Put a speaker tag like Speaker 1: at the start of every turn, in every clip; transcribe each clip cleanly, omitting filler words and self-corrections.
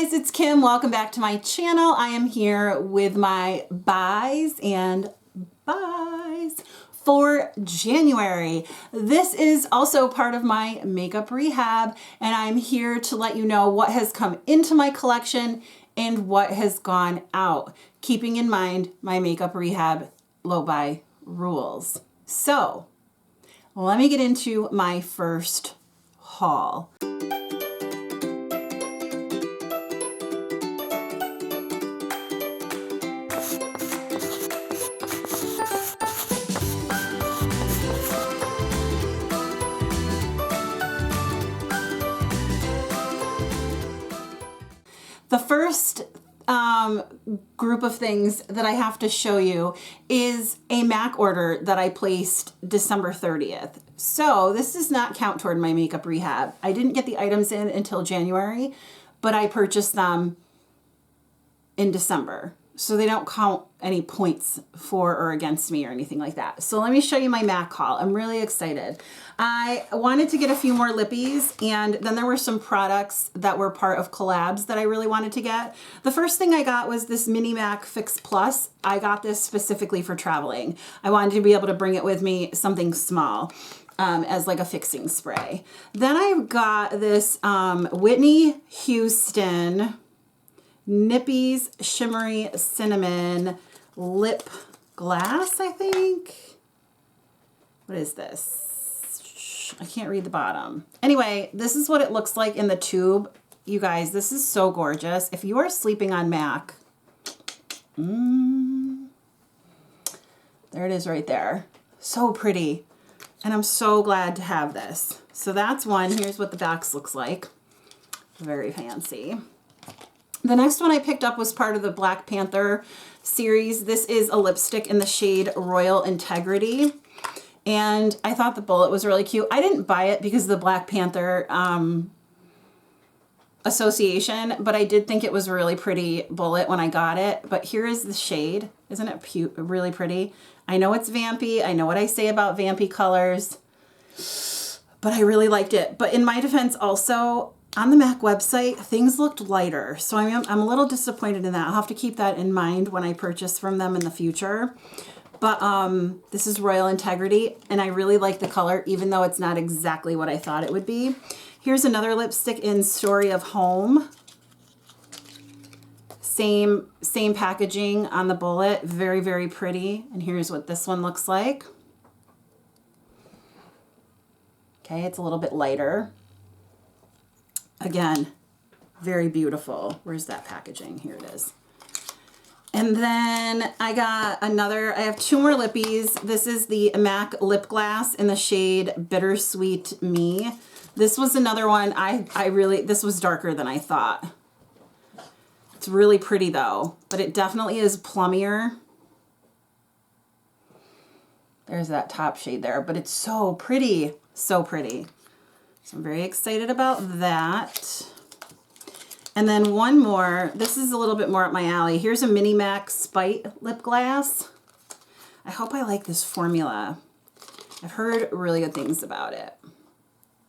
Speaker 1: guys, it's Kim. Welcome back to my channel. I am here with my buys and buys for January. This is also part of my makeup rehab, and I'm here to let you know what has come into my collection and what has gone out, keeping in mind my makeup rehab low buy rules. So let me get into my first haul. The first group of things that I have to show you is a MAC order that I placed December 30th. So this does not count toward my makeup rehab. I didn't get the items in until January, but I purchased them in December. So they don't count any points for or against me or anything like that. So let me show you my MAC haul. I'm really excited. I wanted to get a few more lippies, and then there were some products that were part of collabs that I really wanted to get. The first thing I got was this Mini MAC Fix Plus. I got this specifically for traveling. I wanted to be able to bring it with me, something small, as like a fixing spray. Then I've got this Whitney Houston Nippies Shimmery Cinnamon Lip Glass, I think. What is this? I can't read the bottom. Anyway, this is what it looks like in the tube. You guys, this is so gorgeous. If you are sleeping on MAC, there it is right there. So pretty. And I'm so glad to have this. So that's one. Here's what the box looks like. Very fancy. The next one I picked up was part of the Black Panther series. This is a lipstick in the shade Royal Integrity. And I thought the bullet was really cute. I didn't buy it because of the Black Panther association, but I did think it was a really pretty bullet when I got it. But here is the shade. Isn't it really pretty? I know it's vampy. I know what I say about vampy colors, but I really liked it. But in my defense also, on the MAC website, things looked lighter. So I'm a little disappointed in that. I'll have to keep that in mind when I purchase from them in the future. But this is Royal Integrity, and I really like the color, even though it's not exactly what I thought it would be. Here's another lipstick in Story of Home. Same packaging on the bullet. Very, very pretty. And here's what this one looks like. Okay, it's a little bit lighter. Again, very beautiful. Where's that packaging? Here it is. And then I got I have two more lippies. This is the MAC Lip Glass in the shade Bittersweet Me. This was another one this was darker than I thought. It's really pretty though, but it definitely is plummier. There's that top shade there, but it's so pretty, so pretty. So I'm very excited about that. And then one more. This is a little bit more up my alley. Here's a Mini MAC Spite Lip Glass. I hope I like this formula. I've heard really good things about it.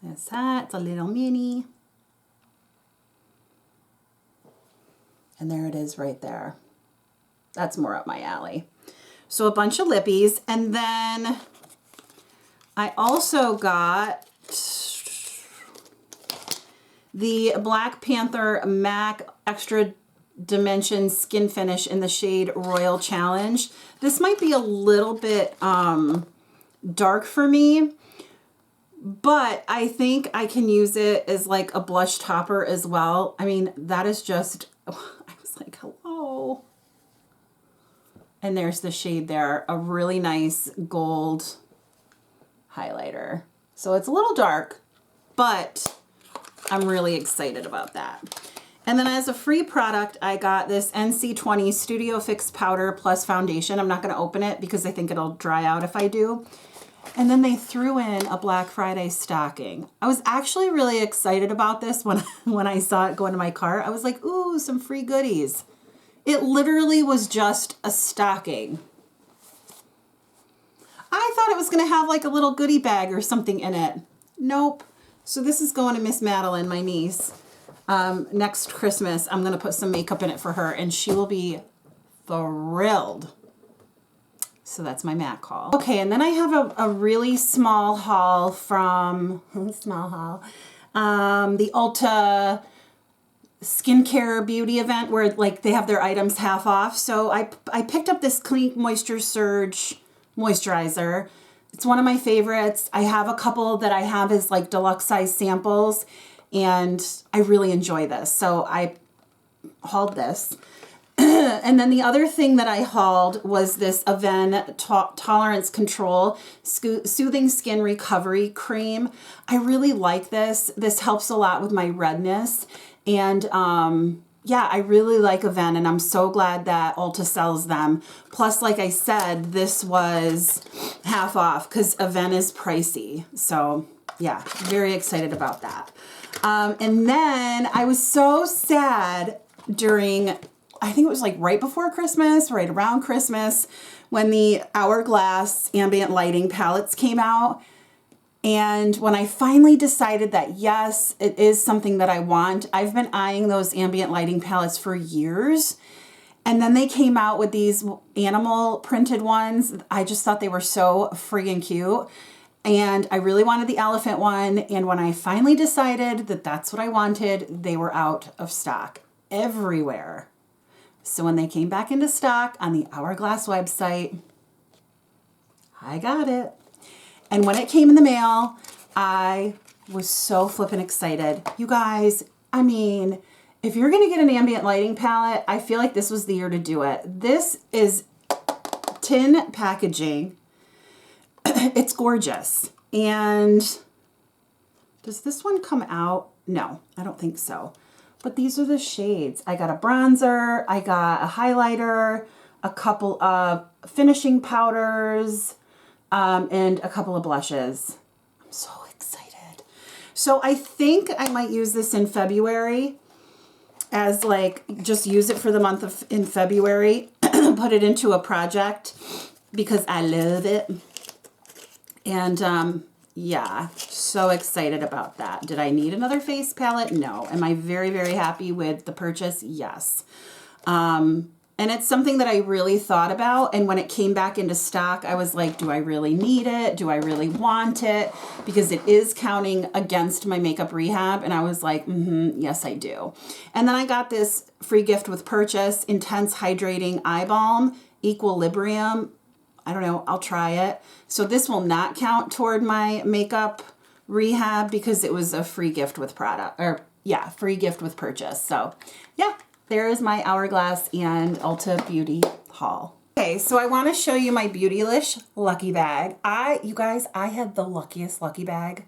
Speaker 1: That's that. It's a little mini. And there it is right there. That's more up my alley. So a bunch of lippies. And then I also got the Black Panther MAC Extra Dimension Skin Finish in the shade Royal Challenge. This might be a little bit dark for me, but I think I can use it as like a blush topper as well. I mean, that is just, I was like, hello. And there's the shade there, a really nice gold highlighter. So it's a little dark, but I'm really excited about that. And then as a free product, I got this NC20 Studio Fix Powder Plus Foundation. I'm not going to open it because I think it'll dry out if I do. And then they threw in a Black Friday stocking. I was actually really excited about this when I saw it go into my cart. I was like, ooh, some free goodies. It literally was just a stocking. I thought it was going to have like a little goodie bag or something in it. Nope. So this is going to Miss Madeline, my niece. next Christmas, I'm going to put some makeup in it for her, and she will be thrilled. So that's my MAC haul. Okay, and then I have a really small haul from, the Ulta skincare beauty event where like they have their items half off. So I picked up this Clean Moisture Surge moisturizer. It's one of my favorites. I have a couple that I have as like deluxe size samples, and I really enjoy this. So I hauled this. And then the other thing that I hauled was this Avene Tolerance Control Soothing Skin Recovery Cream. I really like this. This helps a lot with my redness. And yeah, I really like Avene, and I'm so glad that Ulta sells them. Plus, like I said, this was half off because Avene is pricey. So yeah, very excited about that. And then I was so sad during, I think it was like right before Christmas, right around Christmas, when the Hourglass ambient lighting palettes came out. And when I finally decided that, yes, it is something that I want, I've been eyeing those ambient lighting palettes for years. And then they came out with these animal printed ones. I just thought they were so friggin' cute. And I really wanted the elephant one. And when I finally decided that that's what I wanted, they were out of stock everywhere. So when they came back into stock on the Hourglass website, I got it. And when it came in the mail, I was so flippin' excited. You guys, I mean, if you're going to get an ambient lighting palette, I feel like this was the year to do it. This is tin packaging. It's gorgeous. And does this one come out? No, I don't think so. But these are the shades. I got a bronzer, I got a highlighter, a couple of finishing powders, and a couple of blushes. I'm so excited. So I think I might use this in February as like, just use it for the month of in February, put it into a project because I love it. And yeah, so excited about that. Did I need another face palette? No. Am I very, very happy with the purchase? Yes. And it's something that I really thought about. And when it came back into stock, I was like, do I really need it? Do I really want it? Because it is counting against my makeup rehab. And I was like, yes, I do. And then I got this free gift with purchase, Intense Hydrating Eye Balm, Equilibrium. I don't know, I'll try it. So this will not count toward my makeup rehab because it was a free gift with product, or yeah, free gift with purchase. So yeah, there is my Hourglass and Ulta Beauty haul. Okay, so I want to show you my Beautylish lucky bag. You guys, I had the luckiest lucky bag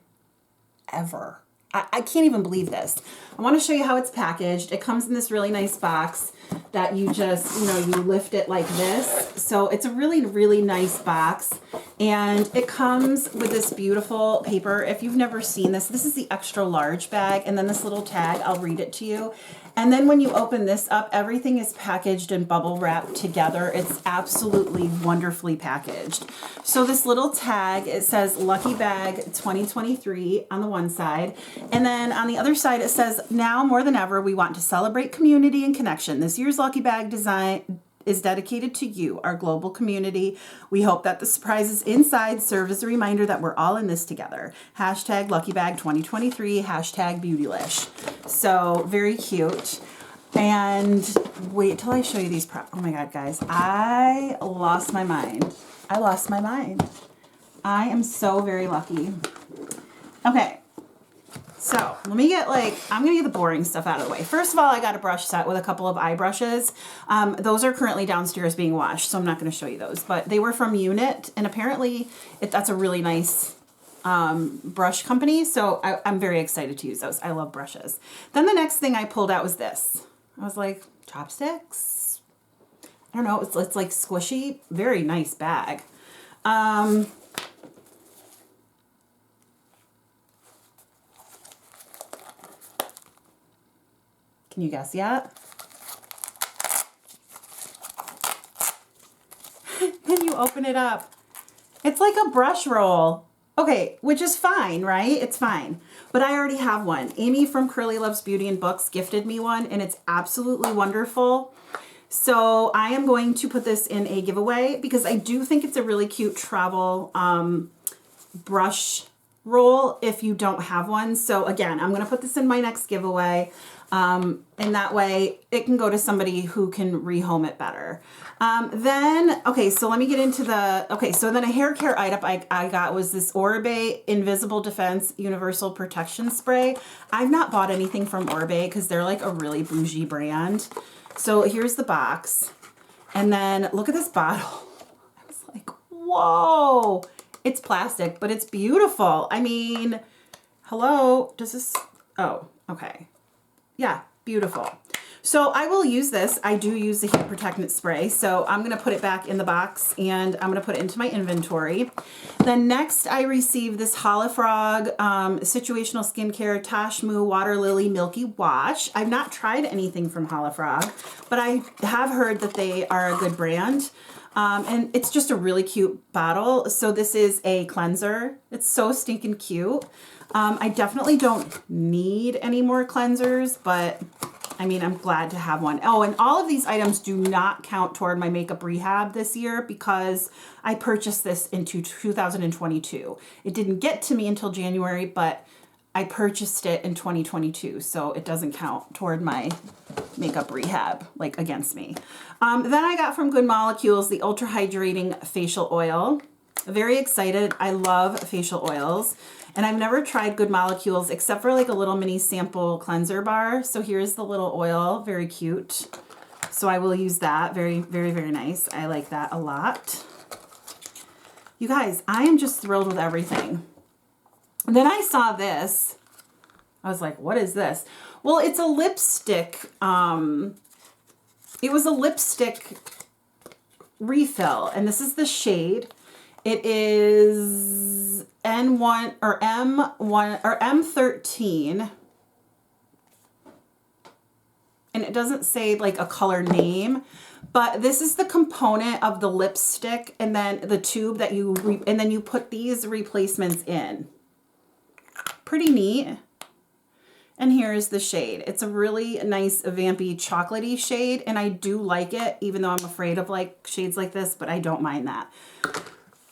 Speaker 1: ever. I can't even believe this. I want to show you how it's packaged. It comes in this really nice box that you just, you lift it like this. So it's a really, really nice box. And it comes with this beautiful paper. If you've never seen this, this is the extra large bag. And then this little tag, I'll read it to you. And then when you open this up, everything is packaged and bubble wrapped together. It's absolutely wonderfully packaged. So this little tag, it says Lucky Bag 2023 on the one side. And then on the other side, it says, now more than ever, we want to celebrate community and connection. This year's Lucky Bag design is dedicated to you, our global community. We hope that the surprises inside serve as a reminder that we're all in this together. Hashtag Lucky Bag 2023, hashtag Beautylish. So very cute. And wait till I show you these oh my God, guys, I lost my mind. I lost my mind. I am so very lucky. Okay. So let me get I'm going to get the boring stuff out of the way. First of all, I got a brush set with a couple of eye brushes. Those are currently downstairs being washed, so I'm not going to show you those. But they were from Unit, and apparently that's a really nice brush company. So I'm very excited to use those. I love brushes. Then the next thing I pulled out was this. I was like, chopsticks? I don't know. It's like squishy. Very nice bag. Can you guess yet? Then you open it up. It's like a brush roll. Okay, which is fine, right? It's fine. But I already have one. Amy from Curly Loves Beauty and Books gifted me one, and it's absolutely wonderful. So I am going to put this in a giveaway because I do think it's a really cute travel brush roll if you don't have one. So again, I'm going to put this in my next giveaway. And that way it can go to somebody who can rehome it better. Okay, so let me get into so then a hair care item I got was this Oribe Invisible Defense Universal Protection Spray. I've not bought anything from Oribe because they're like a really bougie brand. So here's the box. And then look at this bottle. I was like, whoa, it's plastic, but it's beautiful. I mean, hello, does this, oh, okay. Yeah, beautiful. So I will use this. I do use the heat protectant spray. So I'm going to put it back in the box and I'm going to put it into my inventory. Then next I received this Holifrog Situational Skincare Tashmoo Water Lily Milky Wash. I've not tried anything from Holifrog, but I have heard that they are a good brand. And it's just a really cute bottle. So this is a cleanser. It's so stinking cute. I definitely don't need any more cleansers, but I mean, I'm glad to have one. Oh, and all of these items do not count toward my makeup rehab this year because I purchased this into 2022. It didn't get to me until January, but I purchased it in 2022, so it doesn't count toward my makeup rehab, like against me. Then I got from Good Molecules the Ultra Hydrating Facial Oil. Very excited. I love facial oils. And I've never tried Good Molecules except for like a little mini sample cleanser bar. So here's the little oil, very cute. So I will use that. Very, very, very nice. I like that a lot. You guys, I am just thrilled with everything. And then I saw this. I was like, what is this? Well, it's a lipstick. It was a lipstick refill. And this is the shade. It is N1 or M1 or M13. And it doesn't say like a color name, but this is the component of the lipstick and then the tube that and then you put these replacements in. Pretty neat. And here's the shade. It's a really nice vampy chocolatey shade, and I do like it, even though I'm afraid of like shades like this, but I don't mind that.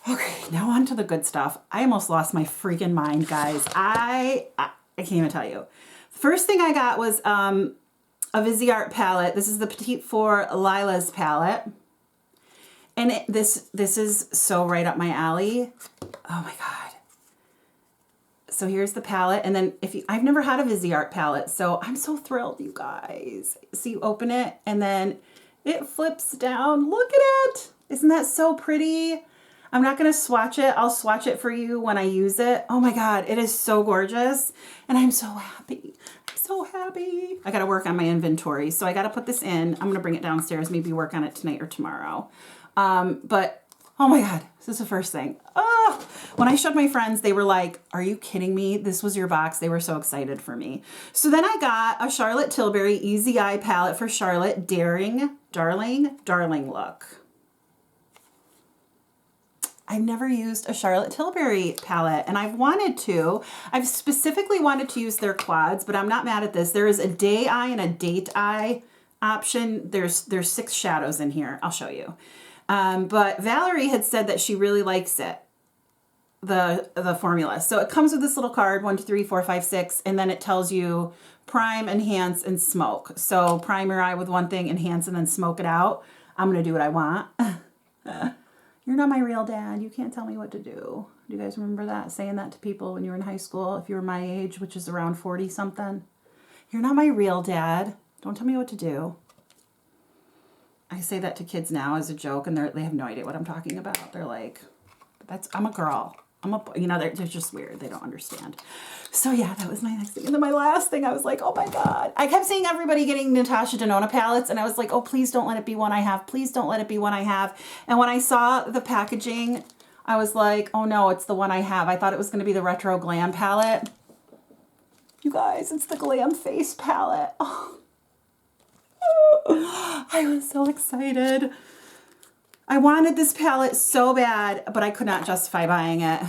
Speaker 1: Okay, now on to the good stuff. I almost lost my freaking mind, guys. I can't even tell you. The first thing I got was a Viseart palette. This is the Petite for Lila's palette. And this is so right up my alley. Oh my God. So here's the palette. And then I've never had a Viseart palette, so I'm so thrilled, you guys. So you open it and then it flips down. Look at it. Isn't that so pretty? I'm not going to swatch it. I'll swatch it for you when I use it. Oh my God, it is so gorgeous. And I'm so happy. I'm so happy. I got to work on my inventory. So I got to put this in. I'm going to bring it downstairs, maybe work on it tonight or tomorrow. But oh my God, this is the first thing. Oh, when I showed my friends, they were like, are you kidding me? This was your box. They were so excited for me. So then I got a Charlotte Tilbury Easy Eye palette for Charlotte Daring, Darling Look. I've never used a Charlotte Tilbury palette, and I've wanted to. I've specifically wanted to use their quads, but I'm not mad at this. There is a day eye and a date eye option. There's 6 shadows in here. I'll show you. But Valerie had said that she really likes it, the formula. So it comes with this little card, 1, 2, 3, 4, 5, 6, and then it tells you prime, enhance, and smoke. So prime your eye with one thing, enhance, and then smoke it out. I'm going to do what I want. You're not my real dad. You can't tell me what to do. Do you guys remember that? Saying that to people when you were in high school, if you were my age, which is around 40 something. You're not my real dad. Don't tell me what to do. I say that to kids now as a joke, and they have no idea what I'm talking about. They're like, I'm a girl. They're just weird. They don't understand. So yeah, that was my next thing. And then my last thing, I was like, oh my God. I kept seeing everybody getting Natasha Denona palettes, and I was like, oh, please don't let it be one I have. Please don't let it be one I have. And when I saw the packaging, I was like, oh no, it's the one I have. I thought it was going to be the Retro Glam palette. You guys, it's the Glam Face palette. Oh. I was so excited. I wanted this palette so bad, but I could not justify buying it.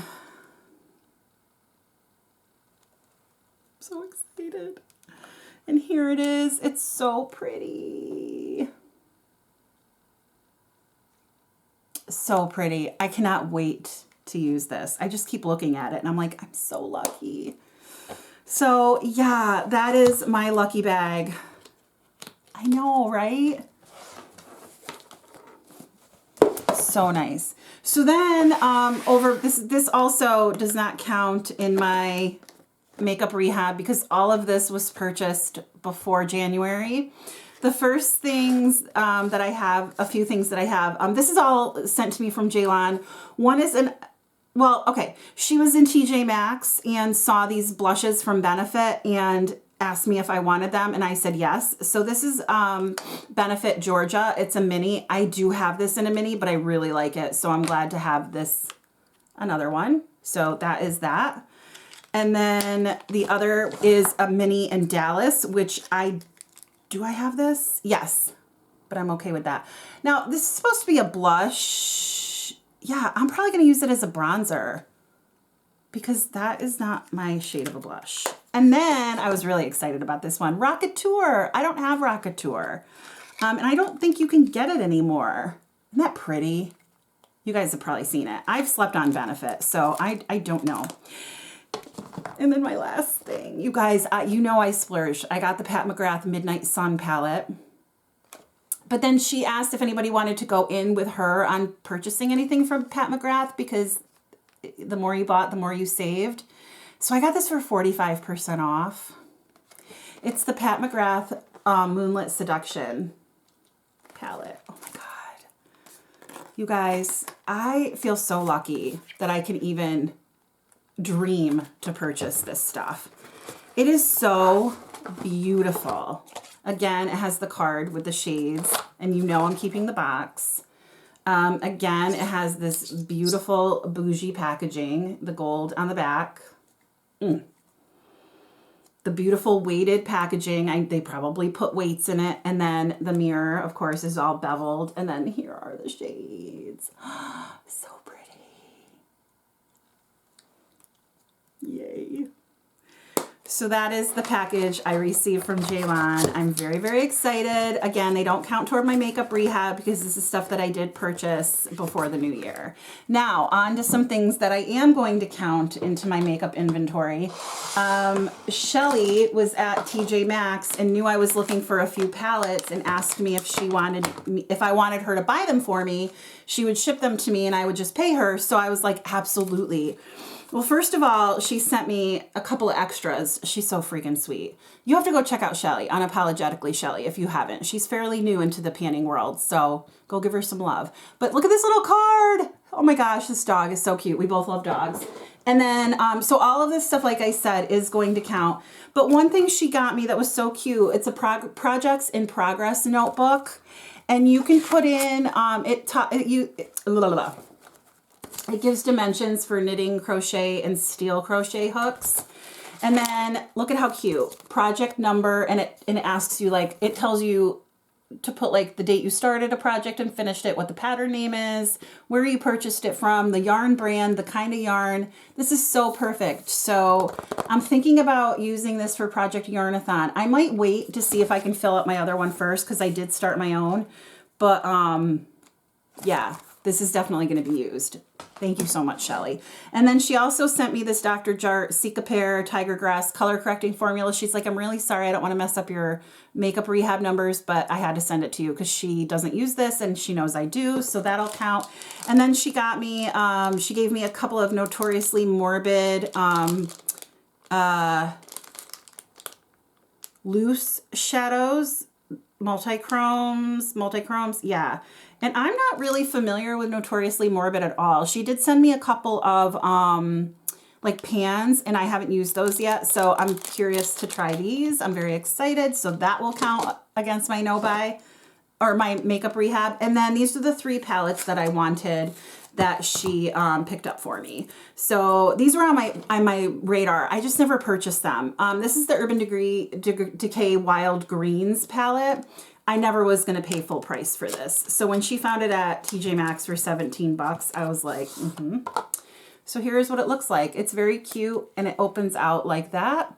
Speaker 1: And here it is. It's so pretty. So pretty. I cannot wait to use this. I just keep looking at it and I'm like, I'm so lucky. So yeah, that is my lucky bag. I know, right? So nice. So then over this also does not count in my makeup rehab because all of this was purchased before January. The first things that I have, a few things that I have, this is all sent to me from Jaylon. One is she was in TJ Maxx and saw these blushes from Benefit and asked me if I wanted them, and I said yes. So this is Benefit Georgia. It's a mini. I do have this in a mini, but I really like it, so I'm glad to have this, another one. So that is that. And then the other is a mini in Dallas, which do I have this? Yes, but I'm okay with that. Now, this is supposed to be a blush. Yeah, I'm probably going to use it as a bronzer because that is not my shade of a blush. And then I was really excited about this one, Rocketeur. I don't have Rocketeur. And I don't think you can get it anymore. Isn't that pretty? You guys have probably seen it. I've slept on Benefit, so I don't know. And then my last thing, you guys, you know I splurged. I got the Pat McGrath Midnight Sun palette. But then she asked if anybody wanted to go in with her on purchasing anything from Pat McGrath because the more you bought, the more you saved. So I got this for 45% off. It's the Pat McGrath Moonlit Seduction palette. Oh my God. You guys, I feel so lucky that I can even dream to purchase this stuff. It is so beautiful. Again, it has the card with the shades, and you know I'm keeping the box. Again, it has this beautiful bougie packaging, the gold on the back. The beautiful weighted packaging. They probably put weights in it. And then the mirror, of course, is all beveled. And then here are the shades. So pretty. Yay. So that is the package I received from Jaylon. I'm very, very excited. Again, they don't count toward my makeup rehab because this is stuff that I did purchase before the new year. Now, on to some things that I am going to count into my makeup inventory. Shelly was at TJ Maxx and knew I was looking for a few palettes and asked me if I wanted her to buy them for me. She would ship them to me and I would just pay her. So I was like, absolutely. Well, first of all, she sent me a couple of extras. She's so freaking sweet. You have to go check out Shelly, Unapologetically Shelly, if you haven't. She's fairly new into the panning world, so go give her some love. But look at this little card. Oh my gosh, this dog is so cute. We both love dogs. And then, so all of this stuff, like I said, is going to count. But one thing she got me that was so cute, it's a projects in progress notebook. And you can put in, it gives dimensions for knitting, crochet, and steel crochet hooks. And then look at how cute. Project number, and it asks you, like, it tells you to put like the date you started a project and finished it, what the pattern name is, where you purchased it from, the yarn brand, the kind of yarn. This is so perfect. So I'm thinking about using this for Project Yarnathon. I might wait to see if I can fill up my other one first because I did start my own. But yeah, this is definitely going to be used. Thank you so much, Shelly. And then she also sent me this Dr. Jart Cicapair Tiger Grass color correcting formula. She's like, I'm really sorry. I don't want to mess up your makeup rehab numbers, but I had to send it to you because she doesn't use this and she knows I do. So that'll count. And then she got me, she gave me a couple of Notoriously Morbid loose shadows, multi-chromes. Yeah. And I'm not really familiar with Notoriously Morbid at all. She did send me a couple of like pans and I haven't used those yet. So I'm curious to try these. I'm very excited. So that will count against my no-buy or my makeup rehab. And then these are the 3 palettes that I wanted that she picked up for me. So these were on my radar. I just never purchased them. This is the Urban Decay Wild Greens palette. I never was going to pay full price for this. So when she found it at TJ Maxx for 17 bucks, I was like, So here's what it looks like. It's very cute and it opens out like that.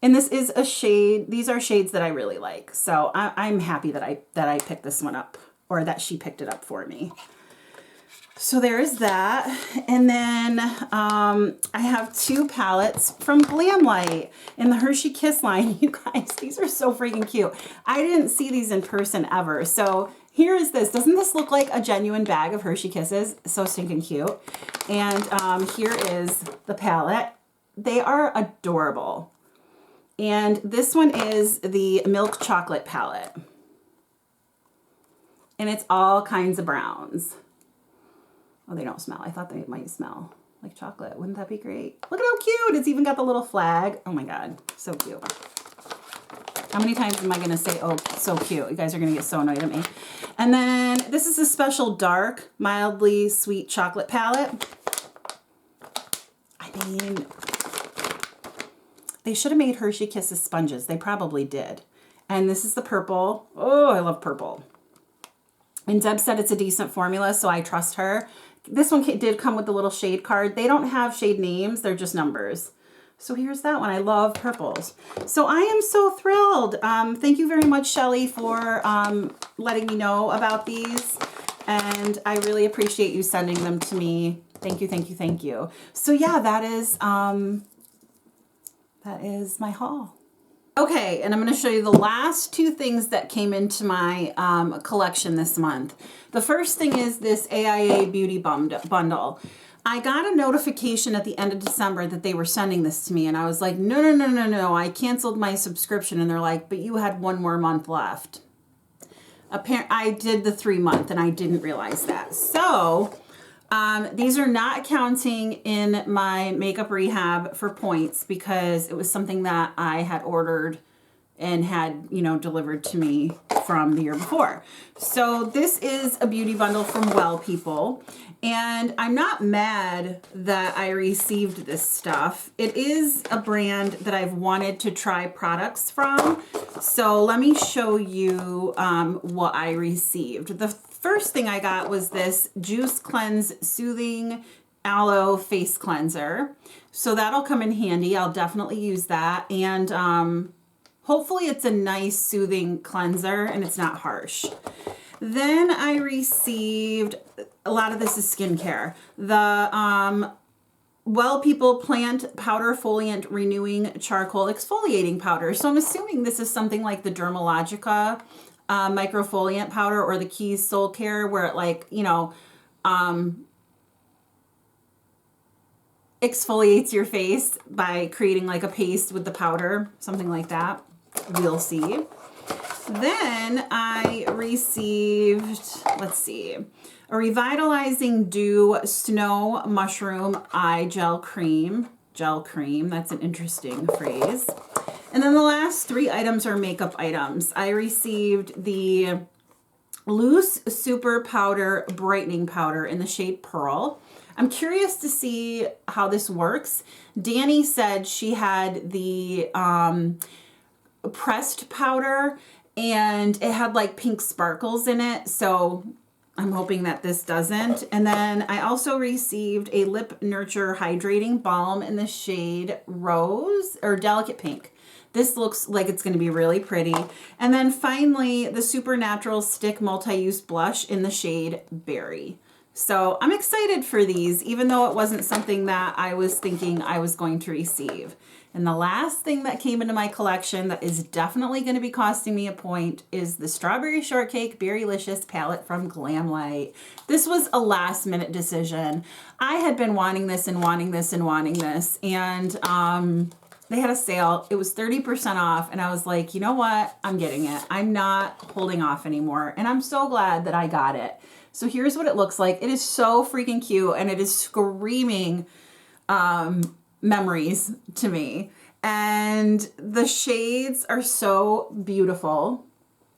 Speaker 1: And this is a shade, these are shades that I really like. So I'm happy that I picked this one up, or that she picked it up for me. So there is that. And then I have 2 palettes from Glamlight in the Hershey Kiss line. You guys, these are so freaking cute. I didn't see these in person ever. So here is this. Doesn't this look like a genuine bag of Hershey Kisses? So stinking cute. And here is the palette. They are adorable. And this one is the Milk Chocolate palette. And it's all kinds of browns. Oh, they don't smell. I thought they might smell like chocolate. Wouldn't that be great? Look at how cute. It's even got the little flag. Oh my God, so cute. How many times am I gonna say, oh, so cute? You guys are gonna get so annoyed at me. And then this is a special dark, mildly sweet chocolate palette. I mean, they should have made Hershey Kisses sponges. They probably did. And this is the purple. Oh, I love purple. And Deb said it's a decent formula, so I trust her. This one did come with a little shade card. They don't have shade names, they're just numbers. So here's that one. I love purples. So I am so thrilled. Thank you very much, Shelly, for letting me know about these. And I really appreciate you sending them to me. Thank you, thank you, thank you. So yeah, that is my haul. Okay, and I'm going to show you the last 2 things that came into my collection this month. The first thing is this AIA Beauty Bundle. I got a notification at the end of December that they were sending this to me, and I was like, no, I canceled my subscription. And they're like, but you had 1 more month left. I did the 3-month, and I didn't realize that. So these are not counting in my makeup rehab for points because it was something that I had ordered and had, you know, delivered to me from the year before. So this is a beauty bundle from Well People, and I'm not mad that I received this stuff. It is a brand that I've wanted to try products from. So let me show you what I received. The first thing I got was this Juice Cleanse Soothing Aloe Face Cleanser. So that'll come in handy. I'll definitely use that. And hopefully it's a nice soothing cleanser and it's not harsh. Then I received, a lot of this is skincare. The Well People Plant Powder Foliant Renewing Charcoal Exfoliating Powder. So I'm assuming this is something like the Dermalogica microfoliant powder or the Keys Soul Care, where it, like, you know, exfoliates your face by creating like a paste with the powder, something like that. We'll see. Then I received, let's see, a Revitalizing Dew Snow Mushroom Eye Gel Cream. Gel cream, that's an interesting phrase. And then the last 3 items are makeup items. I received the Loose Super Powder Brightening Powder in the shade Pearl. I'm curious to see how this works. Danny said she had the pressed powder and it had like pink sparkles in it. So I'm hoping that this doesn't. And then I also received a Lip Nurture Hydrating Balm in the shade Rose or Delicate Pink. This looks like it's going to be really pretty. And then finally, the Supernatural Stick Multi-Use Blush in the shade Berry. So I'm excited for these, even though it wasn't something that I was thinking I was going to receive. And the last thing that came into my collection that is definitely going to be costing me a point is the Strawberry Shortcake Berrylicious palette from Glamlight. This was a last minute decision. I had been wanting this and wanting this and wanting this, and they had a sale. It was 30% off, and I was like, you know what? I'm getting it. I'm not holding off anymore, and I'm so glad that I got it. So here's what it looks like. It is so freaking cute, and it is screaming memories to me. And the shades are so beautiful.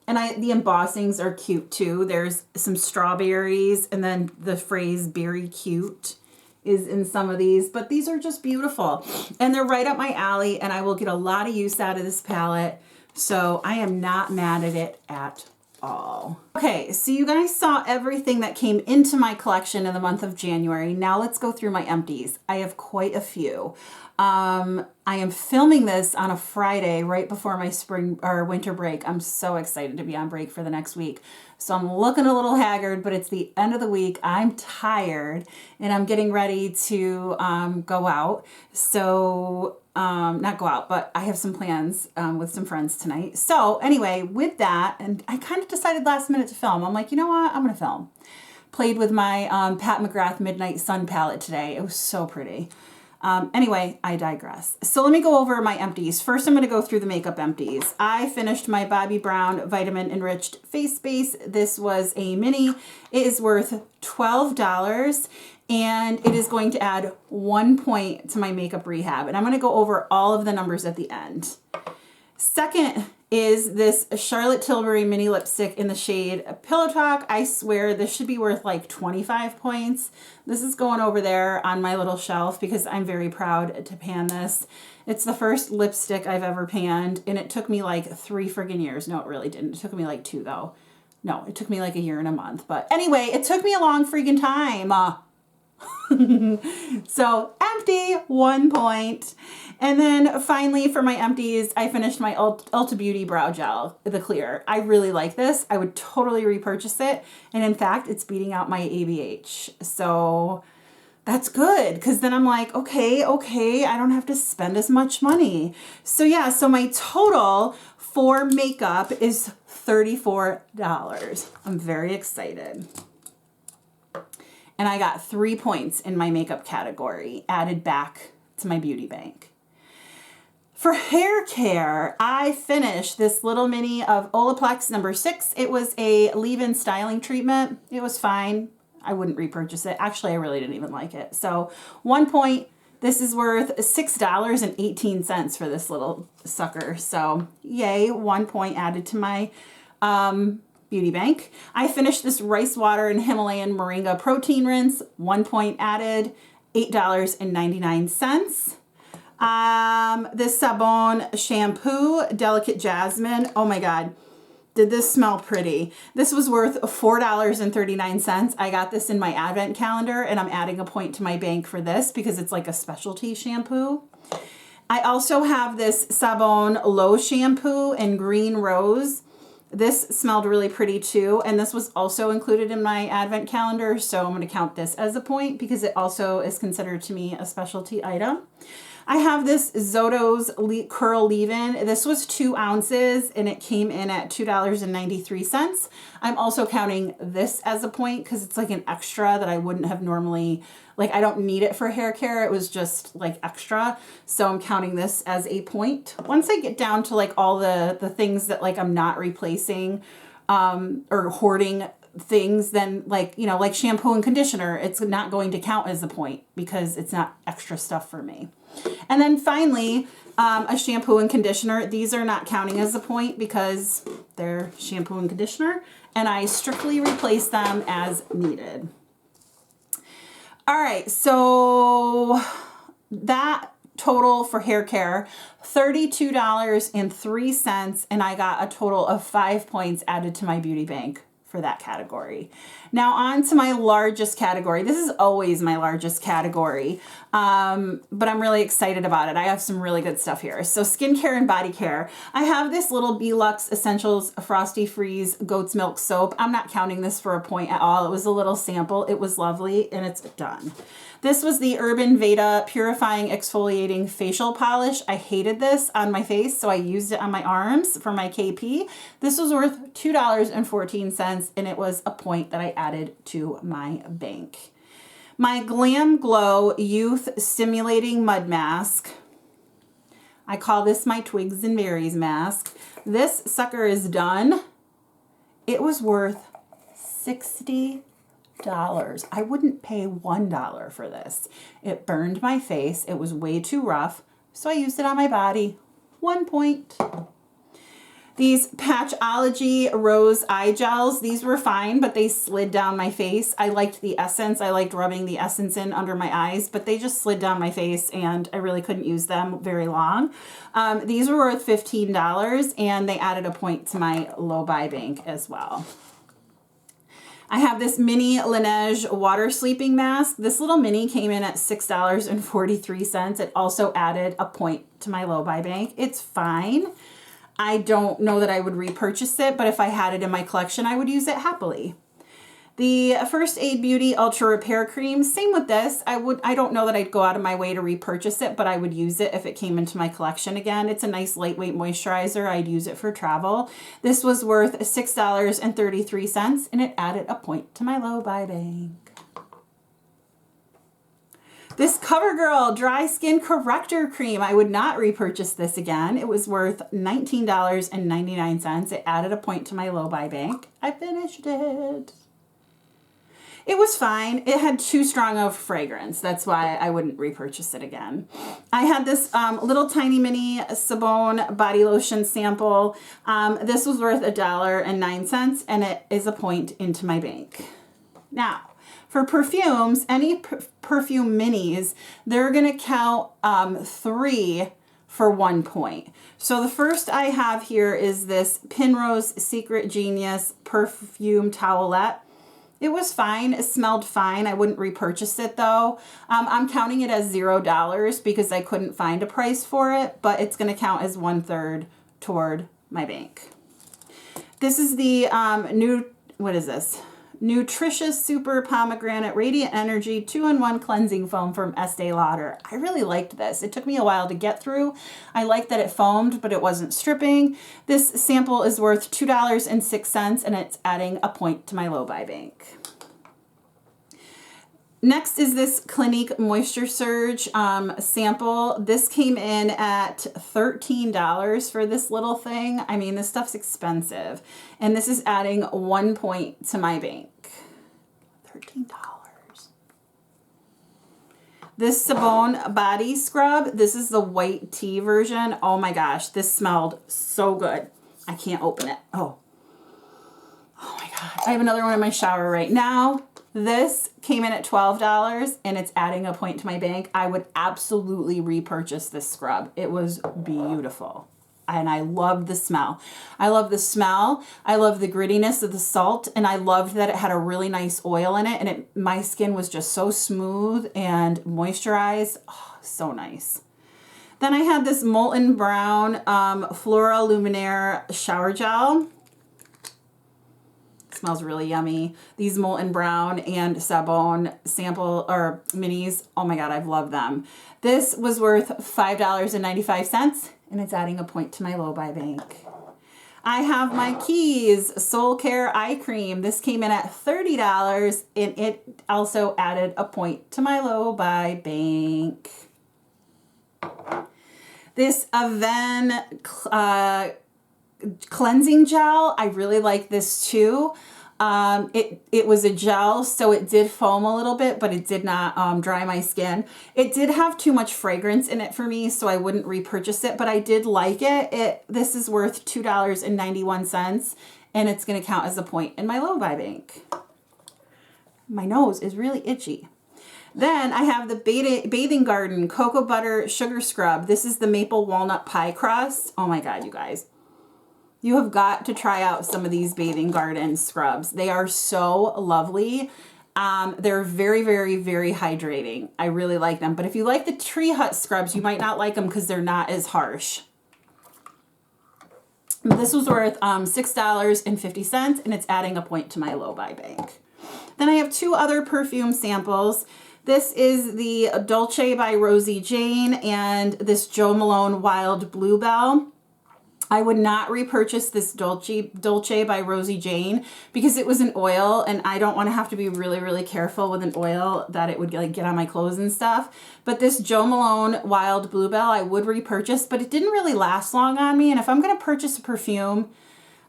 Speaker 1: And the embossings are cute too. There's some strawberries, and then the phrase "berry cute" is in some of these, but these are just beautiful. And they're right up my alley, and I will get a lot of use out of this palette. So I am not mad at it at all. Okay, so you guys saw everything that came into my collection in the month of January. Now let's go through my empties. I have quite a few. I I am filming this on a Friday right before my spring or winter break. I'm so excited to be on break for the next week. So I'm looking a little haggard, but it's the end of the week. I'm tired and I'm getting ready to go out. So not go out, but I have some plans with some friends tonight. So anyway, with that, and I kind of decided last minute to film. I'm like, you know what? I'm going to film. Played with my Pat McGrath Midnight Sun palette today. It was so pretty. Anyway, I digress. So let me go over my empties. First, I'm going to go through the makeup empties. I finished my Bobbi Brown Vitamin Enriched Face Base. This was a mini. It is worth $12 and it is going to add 1 point to my makeup rehab. And I'm going to go over all of the numbers at the end. Second is this Charlotte Tilbury mini lipstick in the shade Pillow Talk. I swear this should be worth like 25 points. This is going over there on my little shelf because I'm very proud to pan this. It's the first lipstick I've ever panned and it took me like 3 friggin' years. No, it really didn't. It took me like 2 though. No, it took me like a year and a month. But anyway, it took me a long friggin' time. So empty, 1 point. And then finally for my empties, I finished my Ulta Beauty Brow Gel, the clear. I really like this. I would totally repurchase it. And in fact, it's beating out my ABH. So that's good because then I'm like, okay, I don't have to spend as much money. So yeah, so my total for makeup is $34. I'm very excited. And I got 3 points in my makeup category added back to my beauty bank. For hair care, I finished this little mini of Olaplex number 6. It was a leave-in styling treatment. It was fine. I wouldn't repurchase it. Actually, I really didn't even like it. So 1 point. This is worth $6.18 for this little sucker. So yay, 1 point added to my beauty bank. I finished this rice water and Himalayan moringa protein rinse. 1 point added, $8.99. This Sabon shampoo, Delicate Jasmine. Oh my God. Did this smell pretty? This was worth $4.39. I got this in my advent calendar and I'm adding a point to my bank for this because it's like a specialty shampoo. I also have this Sabon Low shampoo in green rose. This smelled really pretty too, and this was also included in my advent calendar, so I'm going to count this as a point because it also is considered to me a specialty item. I have this Zoto's Curl Leave-In. This was 2 ounces and it came in at $2.93. I'm also counting this as a point because it's like an extra that I wouldn't have normally, like I don't need it for hair care. It was just like extra. So I'm counting this as a point. Once I get down to like all the things that like I'm not replacing or hoarding things, then like, you know, like shampoo and conditioner, it's not going to count as a point because it's not extra stuff for me. And then finally, a shampoo and conditioner. These are not counting as a point because they're shampoo and conditioner, and I strictly replace them as needed. All right, so that total for hair care, $32.03, and I got a total of 5 points added to my beauty bank for that category. Now on to my largest category. This is always my largest category, but I'm really excited about it. I have some really good stuff here. So skincare and body care. I have this little Belux Essentials Frosty Freeze Goat's Milk Soap. I'm not counting this for a point at all. It was a little sample. It was lovely and it's done. This was the Urban Veda Purifying Exfoliating Facial Polish. I hated this on my face, so I used it on my arms for my KP. This was worth $2.14, and it was a point that I added to my bank. My Glam Glow Youth Stimulating Mud Mask. I call this my Twigs and Berries mask. This sucker is done. It was worth $60. I wouldn't pay $1 for this. It burned my face. It was way too rough, so I used it on my body. 1 point. These Patchology Rose Eye Gels, these were fine, but they slid down my face. I liked the essence. I liked rubbing the essence in under my eyes, but they just slid down my face and I really couldn't use them very long. These were worth $15 and they added a point to my low buy bank as well. I have this mini Laneige water sleeping mask. This little mini came in at $6.43. It also added a point to my low buy bank. It's fine. I don't know that I would repurchase it, but if I had it in my collection, I would use it happily. The First Aid Beauty Ultra Repair Cream, same with this. I don't know that I'd go out of my way to repurchase it, but I would use it if it came into my collection again. It's a nice lightweight moisturizer. I'd use it for travel. This was worth $6.33, and it added a point to my low buy bank. This CoverGirl Dry Skin Corrector Cream, I would not repurchase this again. It was worth $19.99. It added a point to my low buy bank. I finished it. It was fine. It had too strong of fragrance. That's why I wouldn't repurchase it again. I had this little tiny mini Sabone body lotion sample. This was worth $1.09, and it is a point into my bank. Now, for perfumes, any perfume minis, they're going to count 3 for 1 point. So the first I have here is this Penrose Secret Genius Perfume Towelette. It was fine. It smelled fine. I wouldn't repurchase it though. I'm counting it as $0 because I couldn't find a price for it, but it's going to count as 1/3 toward my bank. This is the what is this? Nutritious Super Pomegranate Radiant Energy 2-in-1 Cleansing Foam from Estee Lauder. I really liked this. It took me a while to get through. I liked that it foamed, but it wasn't stripping. This sample is worth $2.06, and it's adding a point to my low buy bank. Next is this Clinique Moisture Surge sample. This came in at $13 for this little thing. I mean, this stuff's expensive. And this is adding 1 point to my bank. $13. This Sabone Body Scrub. This is the white tea version. Oh my gosh, this smelled so good. I can't open it. Oh my God. I have another one in my shower right now. This came in at $12 and it's adding a point to my bank. I would absolutely repurchase this scrub. It was beautiful. And I loved the smell. I love the smell. I love the grittiness of the salt. And I loved that it had a really nice oil in it. And my skin was just so smooth and moisturized. Oh, so nice. Then I had this Molton Brown Flora Luminaire Shower Gel. Smells really yummy. These Molton Brown and Sabone sample or minis. Oh my God, I've loved them. This was worth $5.95 and it's adding a point to my low buy bank. I have my Keys Soul Care Eye Cream. This came in at $30 and it also added a point to my low buy bank. This Avene cleansing gel, I really like this too. It was a gel, so it did foam a little bit, but it did not dry my skin. It did have too much fragrance in it for me, so I wouldn't repurchase it, but I did like it. This is worth $2.91, and it's going to count as a point in my low buy bank. My nose is really itchy. Then I have the Bathing Garden Cocoa Butter Sugar Scrub. This is the Maple Walnut Pie Crust. Oh my God, you guys. You have got to try out some of these Bathing Garden scrubs. They are so lovely. They're very, very, very hydrating. I really like them. But if you like the Tree Hut scrubs, you might not like them because they're not as harsh. This was worth $6.50 and it's adding a point to my low buy bank. Then I have 2 other perfume samples. This is the Dolce by Rosie Jane and this Jo Malone Wild Bluebell. I would not repurchase this Dolce by Rosie Jane because it was an oil and I don't want to have to be really, really careful with an oil that it would like get on my clothes and stuff. But this Jo Malone Wild Bluebell I would repurchase, but it didn't really last long on me. And if I'm going to purchase a perfume,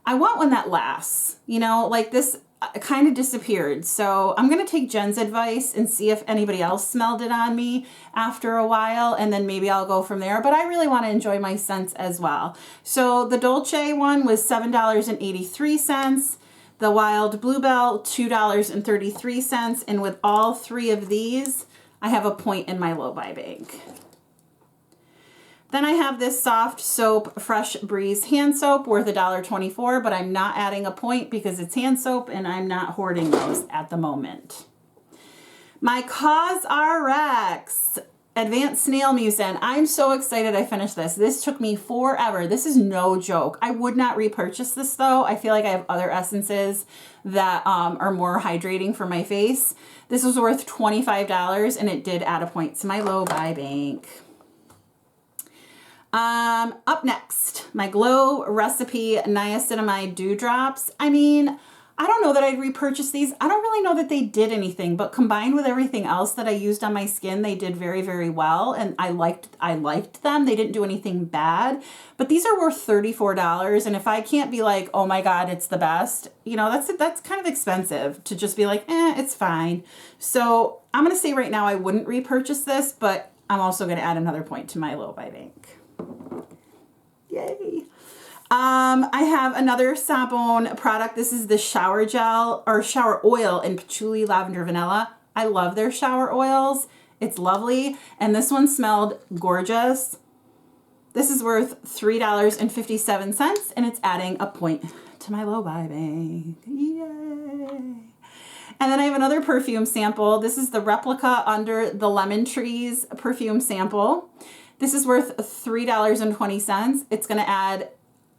Speaker 1: I want one that lasts. You know, like this kind of disappeared. So I'm going to take Jen's advice and see if anybody else smelled it on me after a while, and then maybe I'll go from there. But I really want to enjoy my scents as well. So the Dolce one was $7.83. The Wild Bluebell, $2.33. And with all 3 of these, I have a point in my low buy bank. Then I have this soft soap Fresh Breeze hand soap worth $1.24, but I'm not adding a point because it's hand soap and I'm not hoarding those at the moment. My CosRx Advanced Snail Mucin. I'm so excited I finished this. This took me forever. This is no joke. I would not repurchase this though. I feel like I have other essences that are more hydrating for my face. This was worth $25 and it did add a point to my low buy bank. Up next, my Glow Recipe Niacinamide Dewdrops. I mean, I don't know that I'd repurchase these. I don't really know that they did anything, but combined with everything else that I used on my skin, they did very, very well. And I liked them. They didn't do anything bad, but these are worth $34. And if I can't be like, oh my God, it's the best, you know, that's kind of expensive to just be like, it's fine. So I'm going to say right now, I wouldn't repurchase this, but I'm also going to add another point to my low buy bank. Yay. I have another Sabon product. This is the shower gel or shower oil in patchouli, lavender, vanilla. I love their shower oils. It's lovely. And this one smelled gorgeous. This is worth $3.57 and it's adding a point to my low buy bank. Yay. And then I have another perfume sample. This is the Replica Under the Lemon Trees perfume sample. This is worth $3.20. It's going to add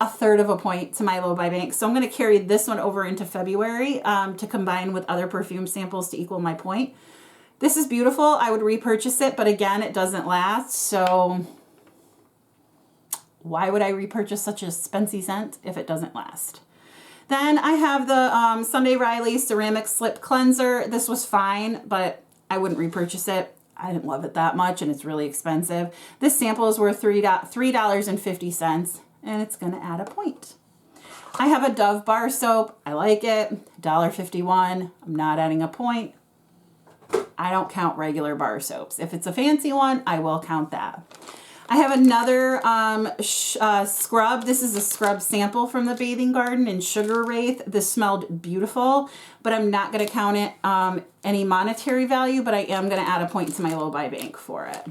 Speaker 1: a third of a point to my low buy bank. So I'm going to carry this one over into February to combine with other perfume samples to equal my point. This is beautiful. I would repurchase it, but again, it doesn't last. So why would I repurchase such a expensive scent if it doesn't last? Then I have the Sunday Riley Ceramic Slip Cleanser. This was fine, but I wouldn't repurchase it. I didn't love it that much and it's really expensive. This sample is worth $3.50 and it's going to add a point. I have a Dove bar soap. I like it. $1.51. I'm not adding a point. I don't count regular bar soaps. If it's a fancy one, I will count that. I have another scrub. This is a scrub sample from the Bathing Garden in Sugar Wraith. This smelled beautiful, but I'm not going to count it any monetary value, but I am going to add a point to my low buy bank for it.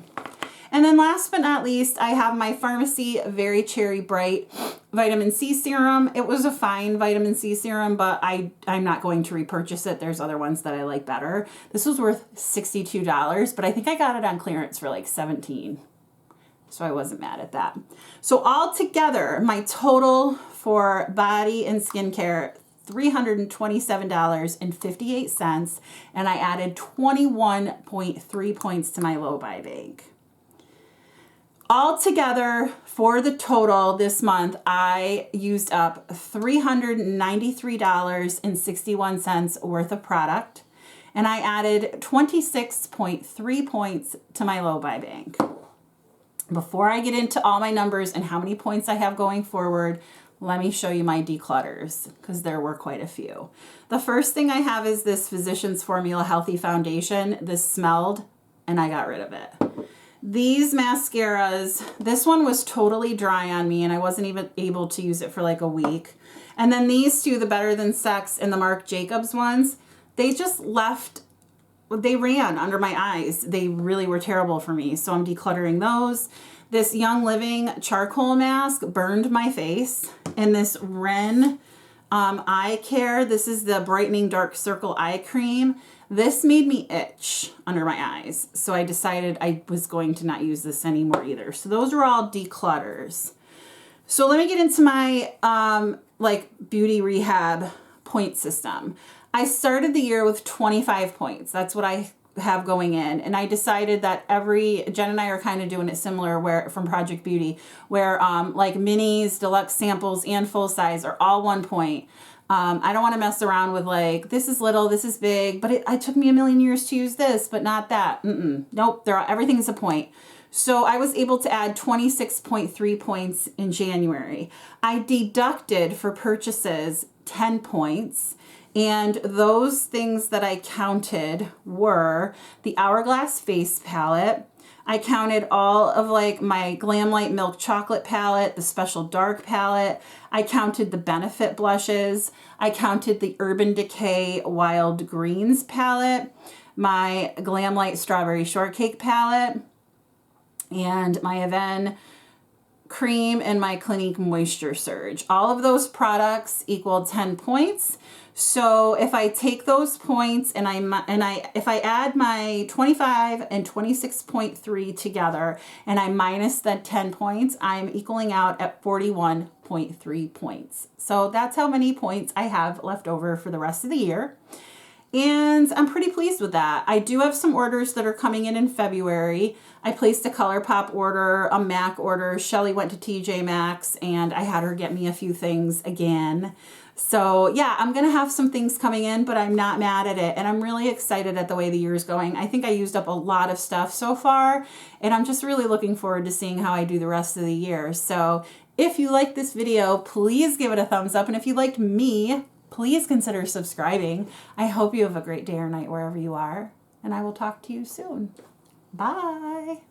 Speaker 1: And then last but not least, I have my Pharmacy Very Cherry Bright Vitamin C Serum. It was a fine vitamin C serum, but I'm not going to repurchase it. There's other ones that I like better. This was worth $62, but I think I got it on clearance for like $17. So I wasn't mad at that. So all together, my total for body and skincare, $327.58, and I added 21.3 points to my low buy bank. All together for the total this month, I used up $393.61 worth of product, and I added 26.3 points to my low buy bank. Before I get into all my numbers and how many points I have going forward, let me show you my declutters because there were quite a few. The first thing I have is this Physicians Formula Healthy Foundation. This smelled and I got rid of it. These mascaras, this one was totally dry on me and I wasn't even able to use it for like a week. And then these two, the Better Than Sex and the Marc Jacobs ones, they just left. They ran under my eyes. They really were terrible for me. So I'm decluttering those. This Young Living charcoal mask burned my face. And this Ren eye care. This is the Brightening Dark Circle Eye Cream. This made me itch under my eyes. So I decided I was going to not use this anymore either. So those are all declutters. So let me get into my like beauty rehab point system. I started the year with 25 points. That's what I have going in. And I decided that Jen and I are kind of doing it similar from Project Beauty, where like minis, deluxe samples, and full size are all 1 point. I don't want to mess around with like, this is little, this is big, but it took me a million years to use this, but not that. Nope, everything's a point. So I was able to add 26.3 points in January. I deducted for purchases 10 points. And those things that I counted were the Hourglass face palette. I counted all of like my Glam Light Milk Chocolate palette, the Special Dark palette. I counted the Benefit blushes. I counted the Urban Decay Wild Greens palette, my Glam Light Strawberry Shortcake palette, and my Avene cream and my Clinique Moisture Surge. All of those products equal 10 points. So if I take those points and if I add my 25 and 26.3 together and I minus the 10 points, I'm equaling out at 41.3 points. So that's how many points I have left over for the rest of the year. And I'm pretty pleased with that. I do have some orders that are coming in February. I placed a ColourPop order, a MAC order. Shelly went to TJ Maxx and I had her get me a few things again. So yeah, I'm going to have some things coming in, but I'm not mad at it. And I'm really excited at the way the year is going. I think I used up a lot of stuff so far, and I'm just really looking forward to seeing how I do the rest of the year. So if you like this video, please give it a thumbs up. And if you liked me, please consider subscribing. I hope you have a great day or night wherever you are, and I will talk to you soon. Bye.